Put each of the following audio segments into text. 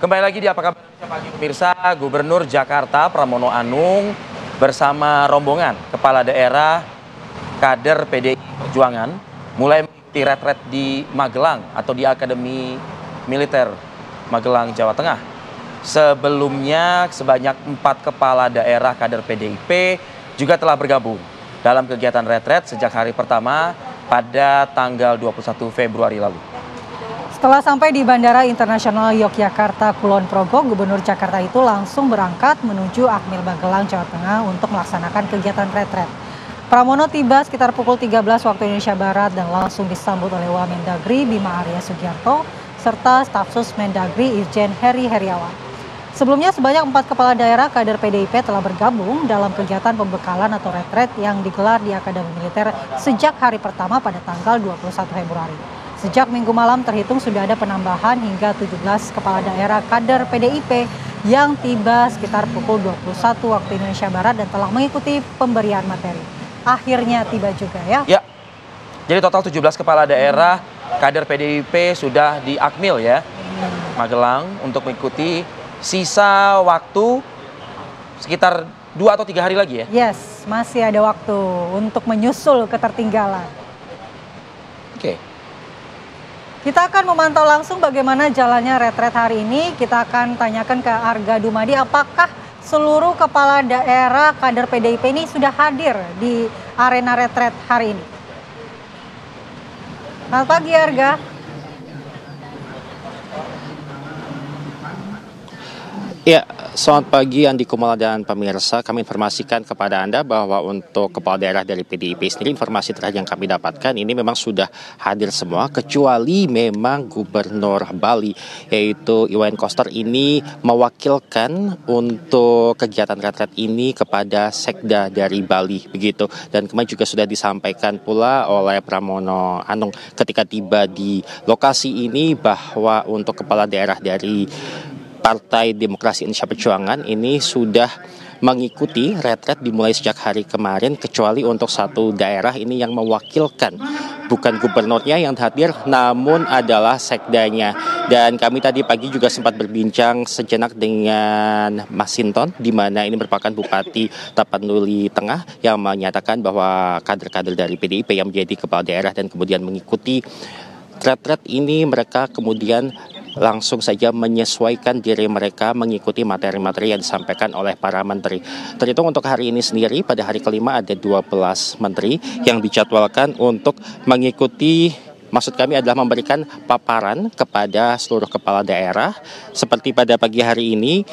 Kembali lagi di Apa Kabar Indonesia Pagi pemirsa. Gubernur Jakarta Pramono Anung bersama rombongan kepala daerah kader PDI Perjuangan mulai mengikuti retret di Magelang atau di Akademi Militer Magelang, Jawa Tengah. Sebelumnya sebanyak 4 kepala daerah kader PDIP juga telah bergabung dalam kegiatan retret sejak hari pertama pada tanggal 21 Februari lalu. Setelah sampai di Bandara Internasional Yogyakarta Kulon Progo, Gubernur Jakarta itu langsung berangkat menuju Akmil Magelang, Jawa Tengah untuk melaksanakan kegiatan retret. Pramono tiba sekitar pukul 13 waktu Indonesia Barat dan langsung disambut oleh Wamendagri Bima Arya Sugiarto serta Stafsus Mendagri Irjen Heri Heriawan. Sebelumnya sebanyak 4 kepala daerah kader PDIP telah bergabung dalam kegiatan pembekalan atau retret yang digelar di Akademi Militer sejak hari pertama pada tanggal 21 Februari. Sejak minggu malam terhitung sudah ada penambahan hingga 17 kepala daerah kader PDIP yang tiba sekitar pukul 21 waktu Indonesia Barat dan telah mengikuti pemberian materi. Akhirnya tiba juga ya. Ya, jadi total 17 kepala daerah kader PDIP sudah di Akmil ya, Magelang untuk mengikuti. Sisa waktu sekitar 2 atau 3 hari lagi ya? Yes, masih ada waktu untuk menyusul ketertinggalan. Oke. Kita akan memantau langsung bagaimana jalannya retret hari ini. Kita akan tanyakan ke Arga Dumadi apakah seluruh kepala daerah kader PDIP ini sudah hadir di arena retret hari ini. Selamat pagi Arga. Ya, selamat pagi Andi Kumala dan pemirsa. Kami informasikan kepada Anda bahwa untuk kepala daerah dari PDIP sendiri, informasi terakhir yang kami dapatkan ini memang sudah hadir semua, kecuali memang Gubernur Bali, yaitu Iwayan Koster ini mewakilkan untuk kegiatan retret ini kepada Sekda dari Bali, begitu. Dan kemarin juga sudah disampaikan pula oleh Pramono Anung ketika tiba di lokasi ini bahwa untuk kepala daerah dari Partai Demokrasi Indonesia Perjuangan ini sudah mengikuti retret dimulai sejak hari kemarin, kecuali untuk satu daerah ini yang mewakilkan, bukan gubernurnya yang hadir namun adalah sekdanya. Dan kami tadi pagi juga sempat berbincang sejenak dengan Mas Sinton, di mana ini merupakan Bupati Tapanuli Tengah, yang menyatakan bahwa kader-kader dari PDIP yang menjadi kepala daerah dan kemudian mengikuti retret ini, mereka kemudian langsung saja menyesuaikan diri mereka mengikuti materi-materi yang disampaikan oleh para menteri. Terhitung untuk hari ini sendiri, pada hari kelima ada 12 menteri yang dijadwalkan untuk mengikuti, maksud kami adalah memberikan paparan kepada seluruh kepala daerah. Seperti pada pagi hari ini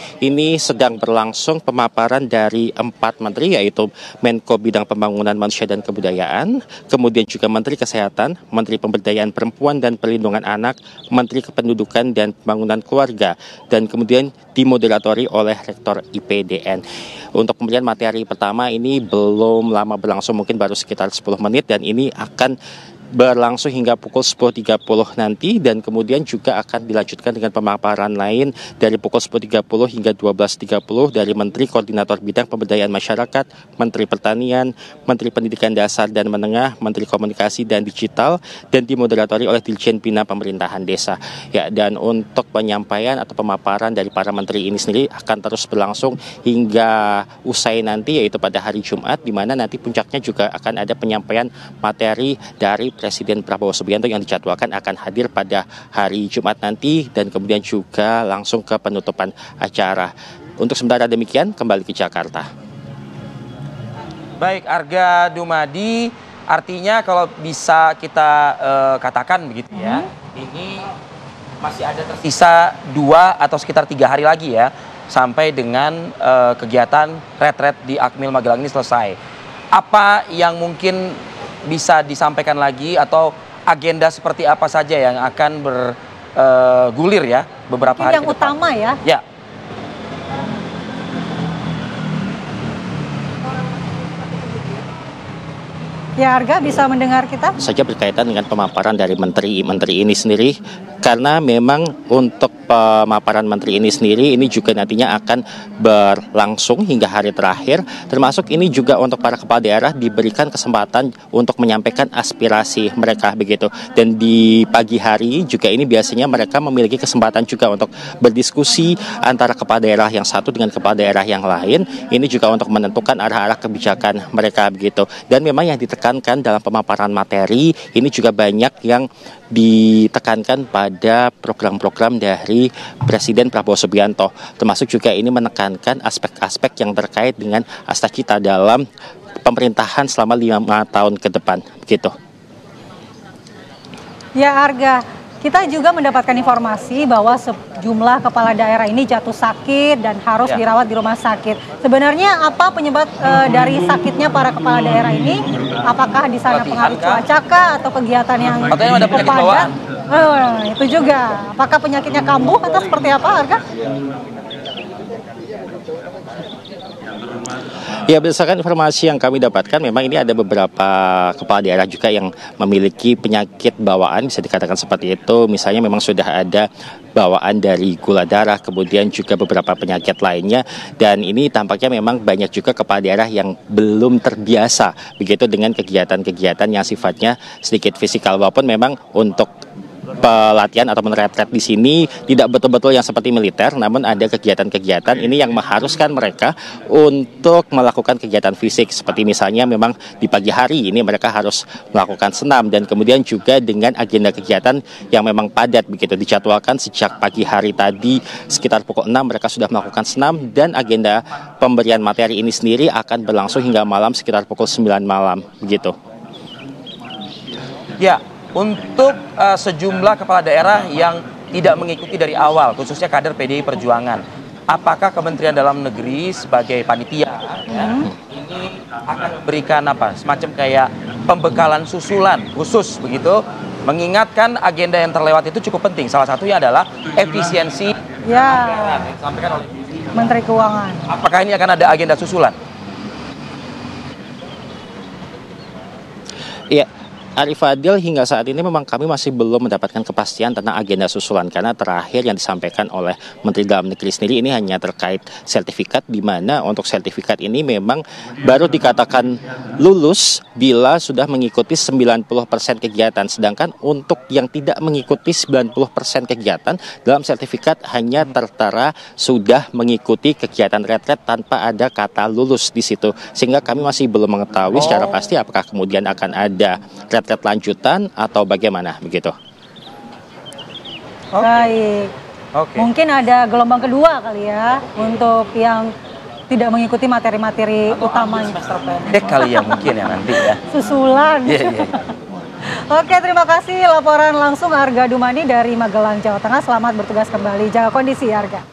sedang berlangsung pemaparan dari 4 menteri, yaitu Menko Bidang Pembangunan Manusia dan Kebudayaan, kemudian juga Menteri Kesehatan, Menteri Pemberdayaan Perempuan dan Perlindungan Anak, Menteri Kependudukan dan Pembangunan Keluarga, dan kemudian dimoderatori oleh Rektor IPDN. Untuk pemberian materi pertama ini belum lama berlangsung, mungkin baru sekitar 10 menit, dan ini akan berlangsung hingga pukul 10.30 nanti, dan kemudian juga akan dilanjutkan dengan pemaparan lain dari pukul 10.30 hingga 12.30 dari Menteri Koordinator Bidang Pemberdayaan Masyarakat, Menteri Pertanian, Menteri Pendidikan Dasar dan Menengah, Menteri Komunikasi dan Digital, dan dimoderatori oleh Dirjen Bina Pemerintahan Desa. Ya, dan untuk penyampaian atau pemaparan dari para menteri ini sendiri akan terus berlangsung hingga usai nanti, yaitu pada hari Jumat, di mana nanti puncaknya juga akan ada penyampaian materi dari Presiden Prabowo Subianto yang dijadwalkan akan hadir pada hari Jumat nanti, dan kemudian juga langsung ke penutupan acara. Untuk sementara demikian, kembali ke Jakarta. Baik, Arga Dumadi, artinya kalau bisa kita katakan begitu ya, ini masih ada tersisa 2 atau sekitar 3 hari lagi ya, sampai dengan kegiatan retret di Akmil Magelang ini selesai. Apa yang mungkin bisa disampaikan lagi, atau agenda seperti apa saja yang akan bergulir ya beberapa hari ke depan? Yang utama ya. Ya. Ya, Arga bisa mendengar kita? Saja berkaitan dengan pemaparan dari menteri-menteri ini sendiri, karena memang untuk pemaparan Menteri ini sendiri ini juga nantinya akan berlangsung hingga hari terakhir, termasuk ini juga untuk para kepala daerah diberikan kesempatan untuk menyampaikan aspirasi mereka begitu. Dan di pagi hari juga ini biasanya mereka memiliki kesempatan juga untuk berdiskusi antara kepala daerah yang satu dengan kepala daerah yang lain, ini juga untuk menentukan arah-arah kebijakan mereka begitu. Dan memang yang ditekankan dalam pemaparan materi ini juga banyak yang ditekankan pada program-program dari Presiden Prabowo Subianto, termasuk juga ini menekankan aspek-aspek yang terkait dengan asta cita dalam pemerintahan selama 5 tahun ke depan begitu. Ya, Arga, kita juga mendapatkan informasi bahwa sejumlah kepala daerah ini jatuh sakit dan harus dirawat di rumah sakit. Sebenarnya apa penyebab dari sakitnya para kepala daerah ini? Apakah di sana pengaruh cuaca kah atau kegiatan yang cukup padat? Itu juga. Apakah penyakitnya kambuh atau seperti apa, Arga? Ya, berdasarkan informasi yang kami dapatkan, memang ini ada beberapa kepala daerah juga yang memiliki penyakit bawaan, bisa dikatakan seperti itu. Misalnya memang sudah ada bawaan dari gula darah, kemudian juga beberapa penyakit lainnya. Dan ini tampaknya memang banyak juga kepala daerah yang belum terbiasa begitu dengan kegiatan-kegiatan yang sifatnya sedikit fisikal. Walaupun memang untuk pelatihan atau retret di sini tidak betul-betul yang seperti militer, namun ada kegiatan-kegiatan ini yang mengharuskan mereka untuk melakukan kegiatan fisik, seperti misalnya memang di pagi hari ini mereka harus melakukan senam, dan kemudian juga dengan agenda kegiatan yang memang padat begitu, dijadwalkan sejak pagi hari tadi sekitar pukul 6 mereka sudah melakukan senam, dan agenda pemberian materi ini sendiri akan berlangsung hingga malam sekitar pukul 9 malam begitu. Ya, untuk sejumlah kepala daerah yang tidak mengikuti dari awal, khususnya kader PDI Perjuangan, apakah Kementerian Dalam Negeri sebagai panitia ini akan memberikan apa, semacam kayak pembekalan susulan khusus begitu, mengingatkan agenda yang terlewat itu cukup penting. Salah satunya adalah efisiensi yang disampaikan oleh Menteri Keuangan. Apakah ini akan ada agenda susulan? Iya, Arif Fadil, hingga saat ini memang kami masih belum mendapatkan kepastian tentang agenda susulan, karena terakhir yang disampaikan oleh Menteri Dalam Negeri sendiri ini hanya terkait sertifikat, di mana untuk sertifikat ini memang baru dikatakan lulus bila sudah mengikuti 90% kegiatan, sedangkan untuk yang tidak mengikuti 90% kegiatan dalam sertifikat hanya tertera sudah mengikuti kegiatan retret tanpa ada kata lulus di situ, sehingga kami masih belum mengetahui secara pasti apakah kemudian akan ada retret lanjutan atau bagaimana begitu. Baik. Mungkin ada gelombang kedua kali ya untuk yang tidak mengikuti materi-materi utamanya. Semester pendek kali ya mungkin ya nanti ya. Susulan. Oke, terima kasih laporan langsung Arga Dumani dari Magelang, Jawa Tengah. Selamat bertugas kembali. Jaga kondisi, Arga.